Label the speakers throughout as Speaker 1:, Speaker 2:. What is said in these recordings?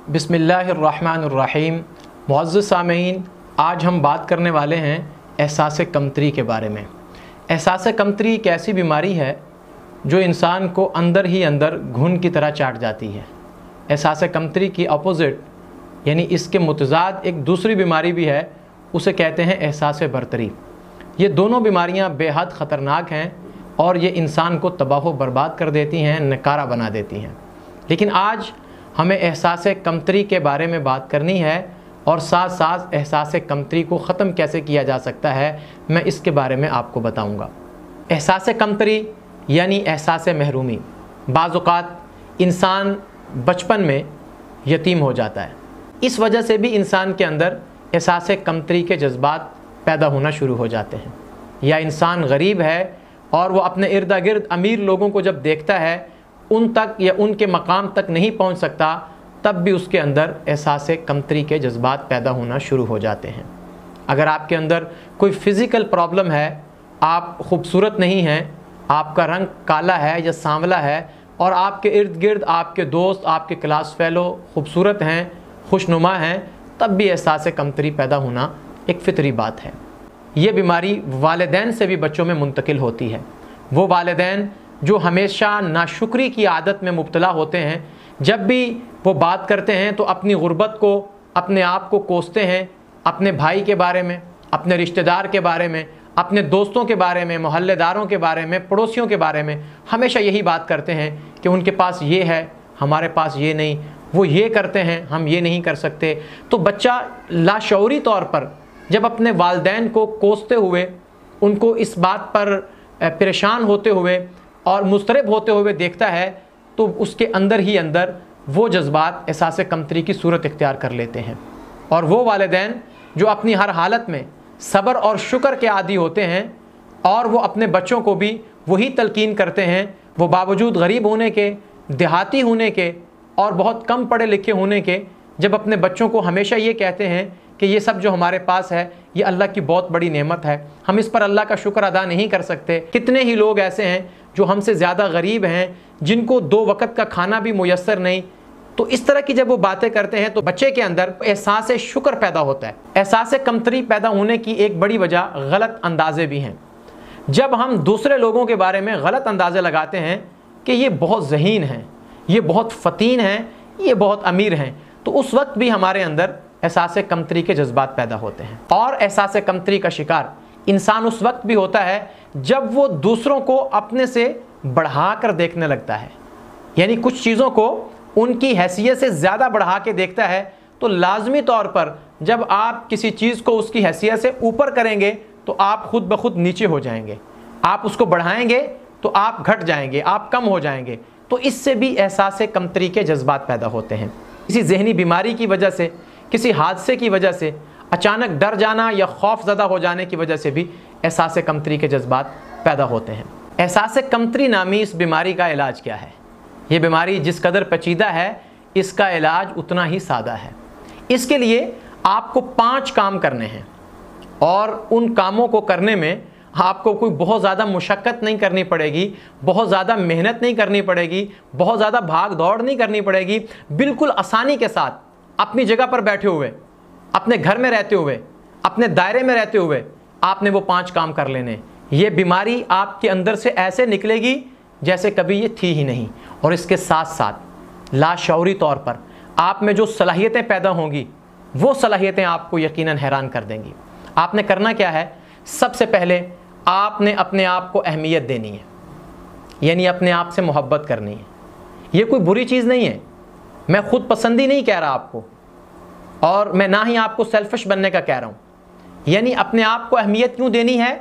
Speaker 1: बिस्मिल्लाहिर्रहमानिर्रहीम। मुअज़्ज़िज़ सामीन, आज हम बात करने वाले हैं एहसास कमतरी के बारे में। एहसास कमतरी एक ऐसी बीमारी है जो इंसान को अंदर ही अंदर घुन की तरह चाट जाती है। एहसास कमतरी की अपोज़िट यानी इसके मुतज़ाद एक दूसरी बीमारी भी है, उसे कहते हैं एहसास बरतरी। ये दोनों बीमारियां बेहद ख़तरनाक हैं और ये इंसान को तबाह बर्बाद कर देती हैं, नकारा बना देती हैं। लेकिन आज हमें एहसास कमतरी के बारे में बात करनी है और साथ साथ एहसास कमतरी को ख़त्म कैसे किया जा सकता है, मैं इसके बारे में आपको बताऊंगा। एहसास कमतरी यानी एहसास महरूमी। बाज़ औक़ात इंसान बचपन में यतीम हो जाता है, इस वजह से भी इंसान के अंदर एहसास कमतरी के जज्बात पैदा होना शुरू हो जाते हैं। या इंसान गरीब है और वो अपने इर्द गिर्द अमीर लोगों को जब देखता है, उन तक या उनके मकाम तक नहीं पहुंच सकता, तब भी उसके अंदर एहसास कमतरी के जज्बात पैदा होना शुरू हो जाते हैं। अगर आपके अंदर कोई फ़िज़िकल प्रॉब्लम है, आप खूबसूरत नहीं हैं, आपका रंग काला है या सांवला है और आपके इर्द गिर्द आपके दोस्त, आपके क्लास फेलो खूबसूरत हैं, खुशनुमा हैं, तब भी एहसास कमतरी पैदा होना एक फ़ितरी बात है। ये बीमारी वालिदैन से भी बच्चों में मुंतकिल होती है। वो वालिदैन जो हमेशा नाशुक्री की आदत में मुब्तला होते हैं, जब भी वो बात करते हैं तो अपनी गुर्बत को, अपने आप को कोसते हैं, अपने भाई के बारे में, अपने रिश्तेदार के बारे में, अपने दोस्तों के बारे में, मोहल्लेदारों के बारे में, पड़ोसियों के बारे में हमेशा यही बात करते हैं कि उनके पास ये है, हमारे पास ये नहीं, वो ये करते हैं, हम ये नहीं कर सकते। तो बच्चा लाशऊरी तौर पर जब अपने वालिदैन को कोसते हुए, उनको इस बात पर परेशान होते हुए और मुस्तरब होते हुए देखता है, तो उसके अंदर ही अंदर वो जज्बात एहसास कमतरी की सूरत इख्तियार कर लेते हैं। और वो वालिदैन जो अपनी हर हालत में सब्र और शुक्र के आदी होते हैं और वो अपने बच्चों को भी वही तलकीन करते हैं, वो बावजूद गरीब होने के, देहाती होने के और बहुत कम पढ़े लिखे होने के, जब अपने बच्चों को हमेशा ये कहते हैं कि ये सब जो हमारे पास है ये अल्लाह की बहुत बड़ी नेमत है, हम इस पर अल्लाह का शुक्र अदा नहीं कर सकते। कितने ही लोग ऐसे हैं जो हमसे ज़्यादा गरीब हैं, जिनको 2 वक़्त का खाना भी मुयस्सर नहीं। तो इस तरह की जब वो बातें करते हैं तो बच्चे के अंदर एहसास शुक्र पैदा होता है। एहसास कमतरी पैदा होने की एक बड़ी वजह गलत अंदाज़े भी हैं। जब हम दूसरे लोगों के बारे में गलत अंदाज़े लगाते हैं कि ये बहुत ज़हीन हैं, ये बहुत फ़तीन हैं, ये बहुत अमीर हैं, तो उस वक्त भी हमारे अंदर एहसास कमतरी के जज्बात पैदा होते हैं। और एहसास कमतरी का शिकार इंसान उस वक्त भी होता है जब वो दूसरों को अपने से बढ़ा कर देखने लगता है। यानी कुछ चीज़ों को उनकी हैसियत से ज़्यादा बढ़ा के देखता है, तो लाजमी तौर पर जब आप किसी चीज़ को उसकी हैसियत से ऊपर करेंगे तो आप खुद ब खुद नीचे हो जाएंगे। आप उसको बढ़ाएंगे तो आप घट जाएंगे, आप कम हो जाएंगे। तो इससे भी एहसास कमतरी के जज्बात पैदा होते हैं। किसी जहनी बीमारी की वजह से, किसी हादसे की वजह से, अचानक डर जाना या खौफज़दा हो जाने की वजह से भी एहसास कमतरी के जज्बात पैदा होते हैं। एहसास कमतरी नामी इस बीमारी का इलाज क्या है? ये बीमारी जिस कदर पेचीदा है, इसका इलाज उतना ही सादा है। इसके लिए आपको 5 काम करने हैं और उन कामों को करने में आपको कोई बहुत ज़्यादा मुशक्क़त नहीं करनी पड़ेगी, बहुत ज़्यादा मेहनत नहीं करनी पड़ेगी, बहुत ज़्यादा भाग दौड़ नहीं करनी पड़ेगी। बिल्कुल आसानी के साथ अपनी जगह पर बैठे हुए, अपने घर में रहते हुए, अपने दायरे में रहते हुए आपने वो 5 काम कर लेने। ये बीमारी आपके अंदर से ऐसे निकलेगी जैसे कभी ये थी ही नहीं। और इसके साथ साथ लाशऊरी तौर पर आप में जो सलाहियतें पैदा होंगी, वो सलाहियतें आपको यकीनन हैरान कर देंगी। आपने करना क्या है? सबसे पहले आपने अपने आप को अहमियत देनी है, यानी अपने आप से मोहब्बत करनी है। ये कोई बुरी चीज़ नहीं है, मैं खुद पसंदी नहीं कह रहा आपको, और मैं ना ही आपको सेल्फिश बनने का कह रहा हूँ। यानी अपने आप को अहमियत क्यों देनी है?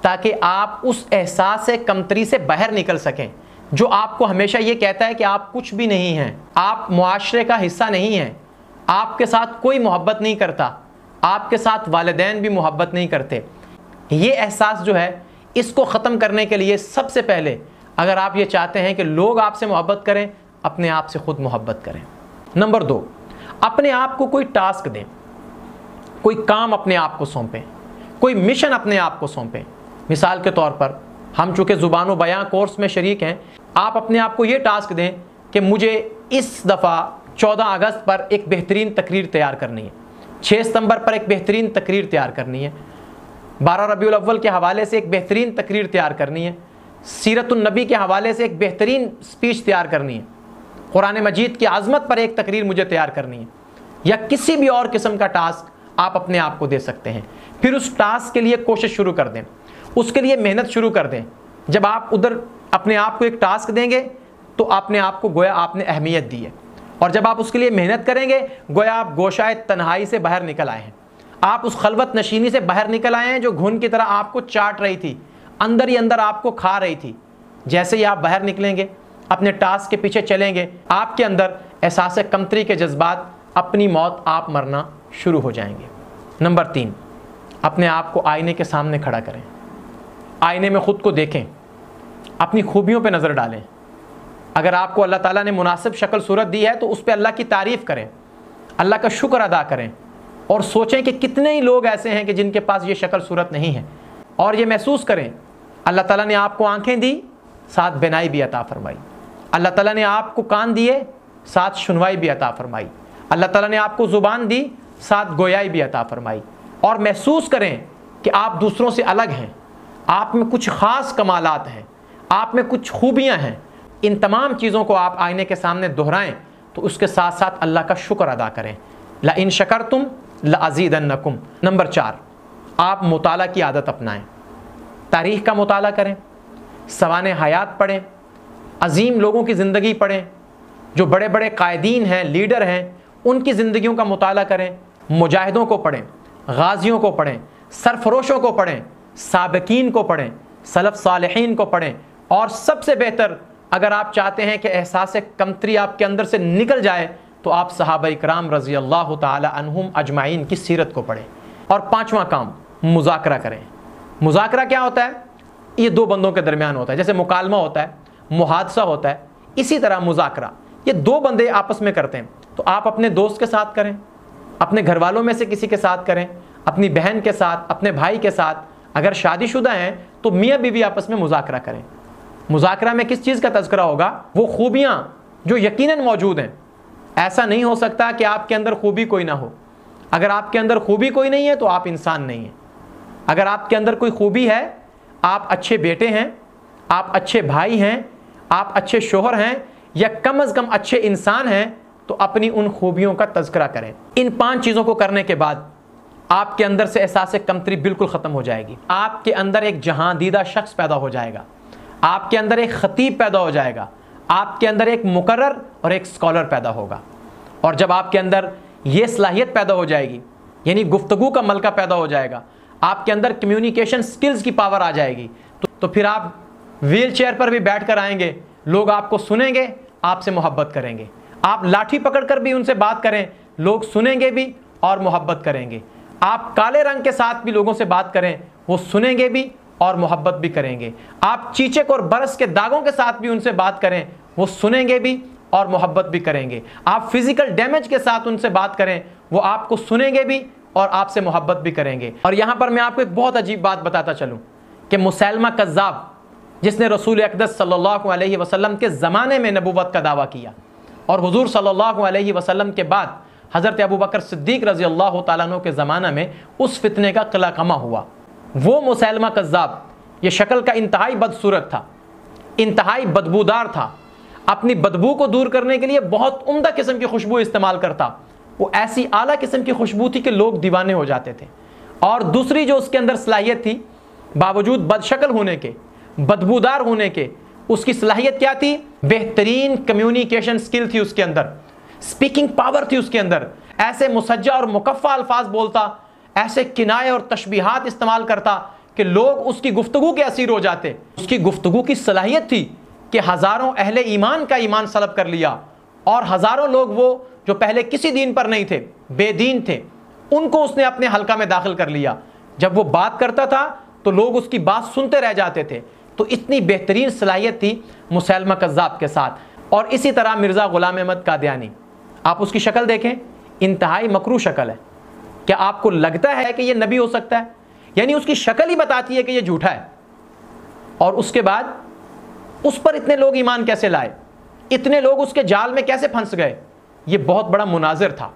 Speaker 1: ताकि आप उस एहसास कमतरी से बाहर निकल सकें जो आपको हमेशा ये कहता है कि आप कुछ भी नहीं हैं, आप मुआशरे का हिस्सा नहीं हैं, आपके साथ कोई मोहब्बत नहीं करता, आपके साथ वालिदैन भी मोहब्बत नहीं करते। ये एहसास जो है, इसको ख़त्म करने के लिए सबसे पहले अगर आप ये चाहते हैं कि लोग आपसे मोहब्बत करें, अपने आप से खुद मोहब्बत करें। नंबर 2, अपने आप को कोई टास्क दें, कोई काम अपने आप को सौंपें, कोई मिशन अपने आप को सौंपें। मिसाल के तौर पर हम चूँकि ज़ुबान बयां कोर्स में शरीक हैं, आप अपने आप को ये टास्क दें कि मुझे इस दफ़ा 14 अगस्त पर एक बेहतरीन तकरीर तैयार करनी है, 6 सितंबर पर एक बेहतरीन तकरीर तैयार करनी है, 12 रबीउल अव्वल के हवाले से एक बेहतरीन तकरीर तैयार करनी है, सीरतुन नबी के हवाले से एक बेहतरीन स्पीच तैयार करनी है, कुरान मजीद की आज़मत पर एक तकरीर मुझे तैयार करनी है, या किसी भी और किस्म का टास्क आप अपने आप को दे सकते हैं। फिर उस टास्क के लिए कोशिश शुरू कर दें, उसके लिए मेहनत शुरू कर दें। जब आप उधर अपने आप को एक टास्क देंगे तो अपने आप को गोया आपने अहमियत दी है, और जब आप उसके लिए मेहनत करेंगे गोया आप गोशाए तन्हाई से बाहर निकल आए हैं, आप उस खलवत नशीनी से बाहर निकल आए हैं जो घुन की तरह आपको चाट रही थी, अंदर ही अंदर आपको खा रही थी। जैसे ही आप बाहर निकलेंगे, अपने टास्क के पीछे चलेंगे, आपके अंदर एहसास कमतरी के जज्बात, अपनी मौत आप मरना शुरू हो जाएंगे। नंबर 3, अपने आप को आईने के सामने खड़ा करें, आईने में ख़ुद को देखें, अपनी खूबियों पे नज़र डालें। अगर आपको अल्लाह ताला ने मुनासिब शक्ल सूरत दी है तो उस पर अल्लाह की तारीफ़ करें, अल्लाह का शुक्र अदा करें, और सोचें कि कितने ही लोग ऐसे हैं कि जिनके पास ये शक्ल सूरत नहीं है, और ये महसूस करें अल्लाह ताला ने आपको आँखें दी, साथ बिनाई भी अता फरमाई। अल्लाह ताला ने आपको कान दिए, साथ सुनवाई भी अता फरमाई। अल्लाह ताला ने आपको ज़ुबान दी, साथ गोयाई भी अता फरमाई। और महसूस करें कि आप दूसरों से अलग हैं, आप में कुछ ख़ास कमालात हैं, आप में कुछ खूबियाँ हैं। इन तमाम चीज़ों को आप आईने के सामने दोहराएं, तो उसके साथ साथ अल्लाह का शुक्र अदा करें। ला इन शकरतुम ला अज़ीदन्नकुम। नंबर 4, आप मुताला की आदत अपनाएं, तारीख़ का मुताला करें, सवाने हयात पढ़ें, अजीम लोगों की ज़िंदगी पढ़ें, जो बड़े बड़े कायदीन हैं, लीडर हैं, उनकी ज़िंदगियों का मुताला करें, मुजाहिदों को पढ़ें, गाजियों को पढ़ें, सरफरोशों को पढ़ें, साबिकीन को पढ़ें, सलफ़ सालिहीन को पढ़ें, और सबसे बेहतर अगर आप चाहते हैं कि एहसास कमतरी आपके अंदर से निकल जाए तो आप सहाबा इकराम रज़ी अल्लाह ताला अन्हुम अजमाइन की सीरत को पढ़ें। और 5वां काम, मुज़ाकरा करें। मुज़ाकरा क्या होता है? ये 2 बंदों के दरमियान होता है। जैसे मुकालमा होता है, मुहादसा होता है, इसी तरह मुज़ाकरा ये 2 बंदे आपस में करते हैं। तो आप अपने दोस्त के साथ करें, अपने घर वालों में से किसी के साथ करें, अपनी बहन के साथ, अपने भाई के साथ, अगर शादीशुदा हैं तो मियाँ बीवी आपस में मुज़ाकरा करें। मुज़ाकरा में किस चीज़ का तज़किरा होगा? वो खूबियाँ जो यकीनन मौजूद हैं। ऐसा नहीं हो सकता कि आपके अंदर खूबी कोई ना हो। अगर आपके अंदर खूबी कोई नहीं है तो आप इंसान नहीं हैं। अगर आपके अंदर कोई खूबी है, आप अच्छे बेटे हैं, आप अच्छे भाई हैं, आप अच्छे शोहर हैं, या कम अज़ कम अच्छे इंसान हैं, तो अपनी उन खूबियों का तज़किरा करें। इन 5 चीज़ों को करने के बाद आपके अंदर से एहसास कमतरी बिल्कुल ख़त्म हो जाएगी। आपके अंदर एक जहांदीदा शख्स पैदा हो जाएगा, आपके अंदर एक ख़तीब पैदा हो जाएगा, आपके अंदर एक मुकर्रर और एक स्कॉलर पैदा होगा। और जब आपके अंदर ये सलाहियत पैदा हो जाएगी, यानी गुफ्तगू का मलका पैदा हो जाएगा, आपके अंदर कम्युनिकेशन स्किल्स की पावर आ जाएगी, तो फिर आप व्हील चेयर पर भी बैठ कर आएंगे, लोग आपको सुनेंगे, आपसे मोहब्बत करेंगे। आप लाठी पकड़ कर भी उनसे बात करें, लोग सुनेंगे भी और मोहब्बत करेंगे। आप काले रंग के साथ भी लोगों से बात करें, वो सुनेंगे भी और मोहब्बत भी करेंगे। आप चीचक और बरस के दागों के साथ भी उनसे बात करें, वो सुनेंगे भी और मोहब्बत भी करेंगे। आप फिजिकल डैमेज के साथ उनसे बात करें, वो आपको सुनेंगे भी और आपसे मोहब्बत भी करेंगे। और यहाँ पर मैं आपको एक बहुत अजीब बात बताता चलूँ कि मुसैलमा कज़्ज़ाब, जिसने रसूल अक़दस सल्लल्लाहु अलैहि वसल्लम के ज़माने में नबूवत का दावा किया, और हुज़ूर सल्लल्लाहु अलैहि वसल्लम के बाद हज़रत अबू बकर सिद्दीक़ रज़ी अल्लाह तआला अन्हु के ज़माना में उस फितने का क़िलाक़मा हुआ। वो मुसैलमा कज़्ज़ाब, ये शक्ल का इंतहाई बदसूरत था, इंतहाई बदबूदार था, अपनी बदबू को दूर करने के लिए बहुत उम्दा किस्म की खुशबू इस्तेमाल करता। वो ऐसी आला किस्म की खुशबू थी कि लोग दीवाने हो जाते थे। और दूसरी जो उसके अंदर सलाहियत थी, बावजूद बदशक्ल होने के, बदबूदार होने के, उसकी सलाहियत क्या थी? बेहतरीन कम्युनिकेशन स्किल थी उसके अंदर, स्पीकिंग पावर थी उसके अंदर। ऐसे मुसज्जा और मुकफ़्फ़ा अल्फाज बोलता, ऐसे किनाए और तशबीहात इस्तेमाल करता कि लोग उसकी गुफ्तगू के असीर हो जाते। उसकी गुफ्तगू की सलाहियत थी कि हज़ारों अहले ईमान का ईमान सलब कर लिया, और हज़ारों लोग वो जो पहले किसी दीन पर नहीं थे, बेदीन थे, उनको उसने अपने हल्का में दाखिल कर लिया। जब वो बात करता था तो लोग उसकी बात सुनते रह जाते थे। तो इतनी बेहतरीन सलाहियत थी मुसैलमा कज़्ज़ाब के साथ। और इसी तरह मिर्ज़ा ग़ुलाम अहमद कादियानी, आप उसकी शक्ल देखें, इंतहाई मकरू शक्ल है। क्या आपको लगता है कि ये नबी हो सकता है? यानी उसकी शक्ल ही बताती है कि ये झूठा है। और उसके बाद उस पर इतने लोग ईमान कैसे लाए, इतने लोग उसके जाल में कैसे फंस गए? ये बहुत बड़ा मुनाजिर था,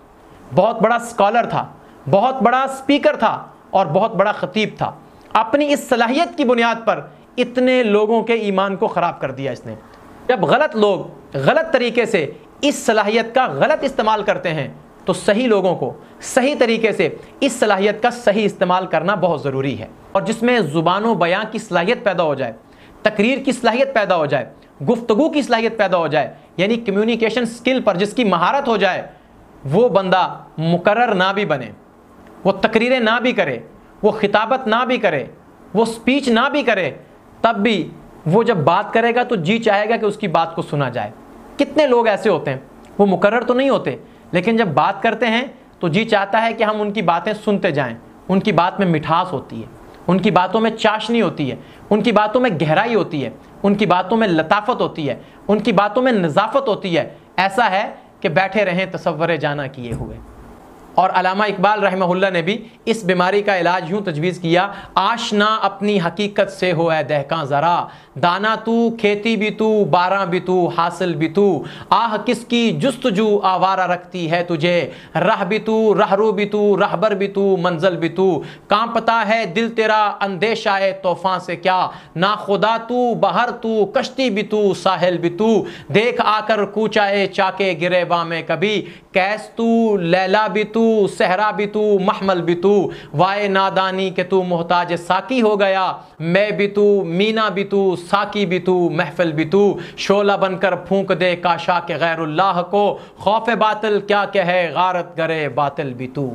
Speaker 1: बहुत बड़ा स्कॉलर था, बहुत बड़ा स्पीकर था और बहुत बड़ा खतीब था। अपनी इस सलाहियत की बुनियाद पर इतने लोगों के ईमान को ख़राब कर दिया इसने। जब गलत लोग गलत तरीके से इस सलाहियत का गलत इस्तेमाल करते हैं तो सही लोगों को सही तरीके से इस सलाहियत का सही इस्तेमाल करना बहुत ज़रूरी है। और जिसमें ज़ुबान बयां की सलाहियत पैदा हो जाए, तकरीर की सलाहियत पैदा हो जाए, गुफ्तगू की सलाहियत पैदा हो जाए, यानी कम्युनिकेशन स्किल पर जिसकी महारत हो जाए, वो बंदा मुकर्रर ना भी बने, वो तकरीरें ना भी करे, वो खिताबत ना भी करे, वो स्पीच ना भी करे, तब भी वो जब बात करेगा तो जी चाहेगा कि उसकी बात को सुना जाए। कितने लोग ऐसे होते हैं, वो मुकर्रर तो नहीं होते, लेकिन जब बात करते हैं तो जी चाहता है कि हम उनकी बातें सुनते जाएं। उनकी बात में मिठास होती है, उनकी बातों में चाशनी होती है, उनकी बातों में गहराई होती है, उनकी बातों में लताफत होती है, उनकी बातों में नज़ाफ़त होती है। ऐसा है कि बैठे रहें तसव्वुर जाना किए हुए। और अल्लामा इकबाल रहमहुल्लाह ने भी इस बीमारी का इलाज यूँ तजवीज़ किया, आशना अपनी हकीकत से हो ए दहकां ज़रा, दाना तू खेती भी तू बारां भी तू हासिल भी तू, आह किसकी जुस्तजू आवारा रखती है तुझे, राह भी तू रहरू भी तू रहबर भी तू मंजिल भी तू, कांपता है दिल तेरा अंदेशा है तूफ़ान से क्या, ना खुदा तू बहर तू कश्ती भी तू साहिल भी तू, देख आकर कूचाए चाके गिरेबा में कभी, कैस तू लैला भी तू सहरा भी तू महमल भी तू, वाए नादानी के तू मोहताज साकी हो गया, मैं भी तू मीना भी तू साकी भी तू महफिल भी तू, शोला बनकर फूंक दे काशा के गैरुल्लाह को, खौफ बातिल क्या कहे गारत करे बातिल भी तू।